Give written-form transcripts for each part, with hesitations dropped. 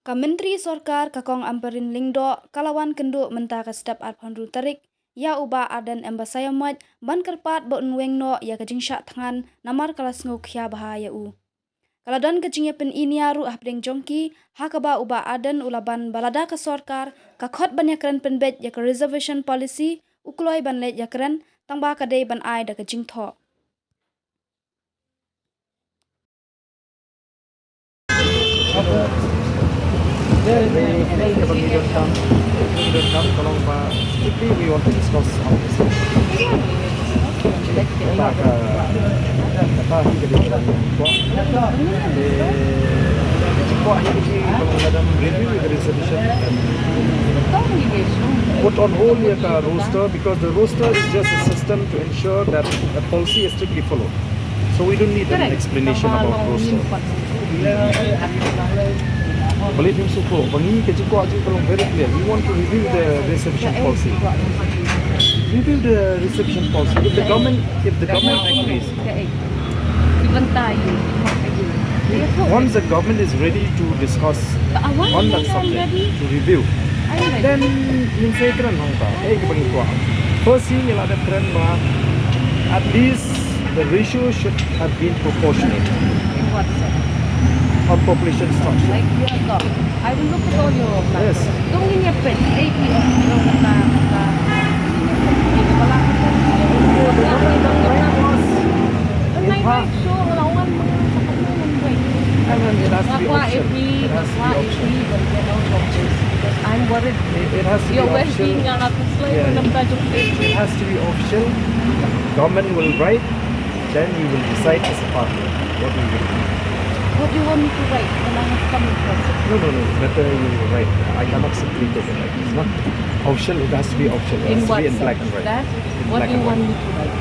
Ka Menteri Sorkar kakong Ampareen lingdo kalawan Kynduh menta ka step arphanru tarik ya uba Ardent embasayamat ban kerpat bo unweng no ya ka jingsha thangan namar kalas nguk ya bahaya u. Kaladon ka Jingiapyni niaru apdeng jongki hakaba uba Ardent ulaban balada ka Sorkar ka khot ban yakran penbet ya ka reservation policy ukloi ban let yakran tangba ka dei ban ai da ka jingtho. Kalau strictly we want to discuss on this. Kata kedengaran review the resolution put on hold the roster because the roster is just a system to ensure that the policy is strictly followed. So we don't need an explanation about roster. Believe him, Suko. Bangi keciko aja kalau very clear. We want to review the reception policy. Review the reception policy. If the government agrees, once the government is ready to discuss on that subject to review, then min saya keren hangpa. Bangi kuah. First thing yang ada keren bah, at least the ratio should have been proportionate. In what sense? On population structure. Like you have got. I will look at all your plans. Yes. Don't in your pen. It has to be optional. I'm worried. It has to be optional. It has to be optional. Government will write, then we will decide as a party what we will do. What do you want me to write when I have come in person? No. Better you write. I cannot simply take it like it's not optional. It has to be optional. It has to be in black and white. That? What do you want me to write?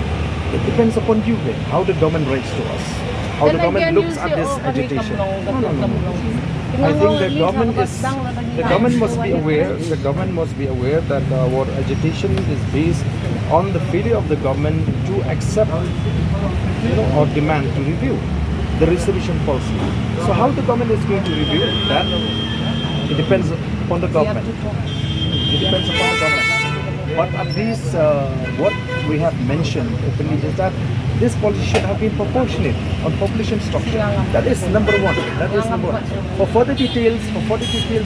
It depends upon you, how the government writes to us. How the government looks at this agitation. No. I think the government must be aware. The government must be aware that our agitation is based on the failure of the government to accept, or demand to review the resolution policy. So how the government is going to review that? It depends upon the government. It depends upon the government. But at least what we have mentioned openly is that this policy should have been proportionate on population structure. That is number one. For further details,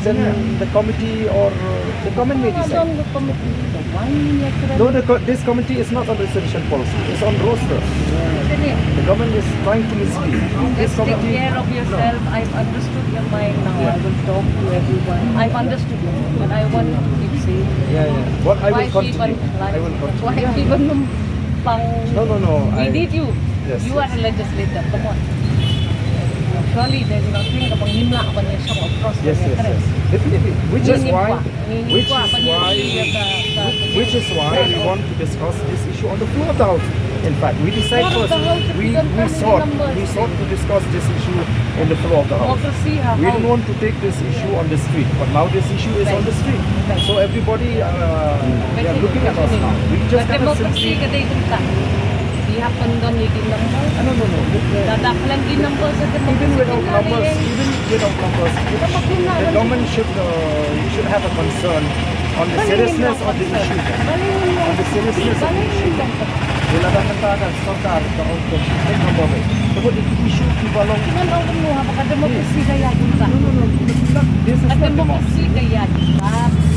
then the committee or the government may decide. No, this committee is not on resolution policy. It's on roster. The government is trying to mislead. Just take care of yourself. I've understood your mind now. I will talk to everyone. I've understood you, but I want to keep saying. What I will continue. Why even No. We need you. Yes, You are a legislator. Come on. Surely there is nothing about himla when you shop across. Yes. Definitely. Which is why we want to discuss this issue on the floor of the house. In fact, we decided first. We sought to discuss this issue in the floor of the house. We didn't want to take this issue on the street, but now this issue is on the street. So everybody, they are looking at us now. We just cannot simply. We have condoned it in numbers. No. Even without numbers, the government should have a concern on the seriousness of the issue. Bila dah kata Sorkar untuk take number baik. Sebab itu isu kibalong. Apakah demokrasi gaya kita? No. This is not Demokrasi gaya kita.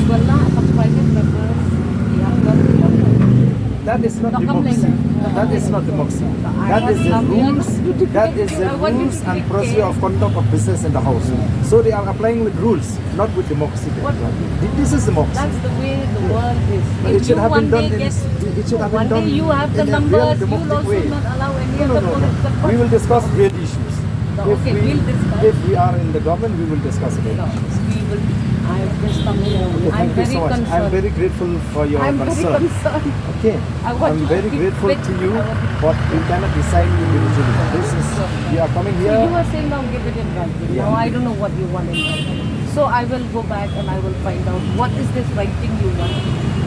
Ibala atau private members. That is not democracy. That is not democracy. That is the rules. That is the rules and procedure of conduct of business in the house. So they are applying with rules, not with democracy. This is democracy. That's the way the world is. It should have been done. It should have been done you have the in a numbers. real You will democratic also way. not allow any No. other political. We will discuss real issues. Okay, we'll discuss. If we are in the government, we will discuss real issues. We will. I'm just Okay, thank you so much. I'm very grateful for your I'm concern. very concerned. Okay, I want I'm to very keep grateful fit. to you, I want to- but you cannot decide individually. This is, you are coming So here. you are saying now give it in writing. Yeah. Now I don't know what you want in writing. So I will go back and I will find out what is this writing you want.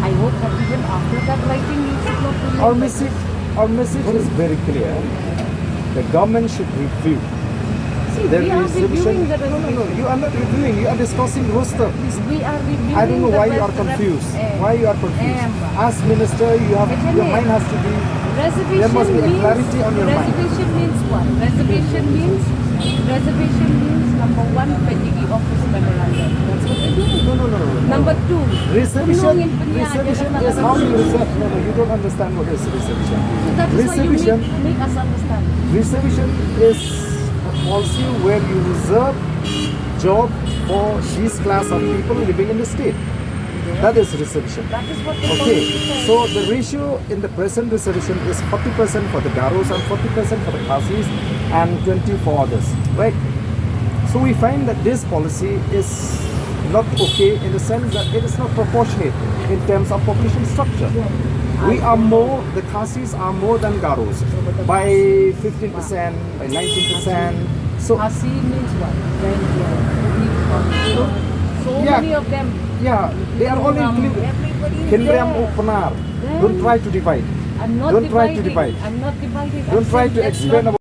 I hope that even after that writing you should not relate. Our message is very clear. The government should review. See, There we are is reviewing the no. resolution. You are not reviewing. You are discussing roster. We are reviewing. I don't know the why you are rest- confused. Eh, Why you are confused? eh, As minister, you have your mind has to be. Reservation There must be a means, clarity on your mind. reservation means what? Reservation means number one, pendigi office memorandum. That's what they do. No. Number two, Reservation, tulungin penyiar, reservation jangan is how you nakalagay. reserve. No, you don't understand what is reservation. So that is why you Reservation, make us understand. reservation is a policy where you reserve job for this class of people living in the state. That is reservation. That is what the Okay, policy says. so the ratio in the present reservation is 40% for the Garos and 40% for the Khasis and 20 for others, right? So we find that this policy is not okay in the sense that it is not proportionate in terms of population structure. We are more, the Khasis are more than Garos by 15%, by 19%. So Hasi means what? So Yeah. many of them. yeah, they are all included. Everybody is Kindriam there. Upanar. Then- Don't try to divide. I'm not Don't try dividing. to divide. I'm not dividing. Don't I'm try saying to that's explain not about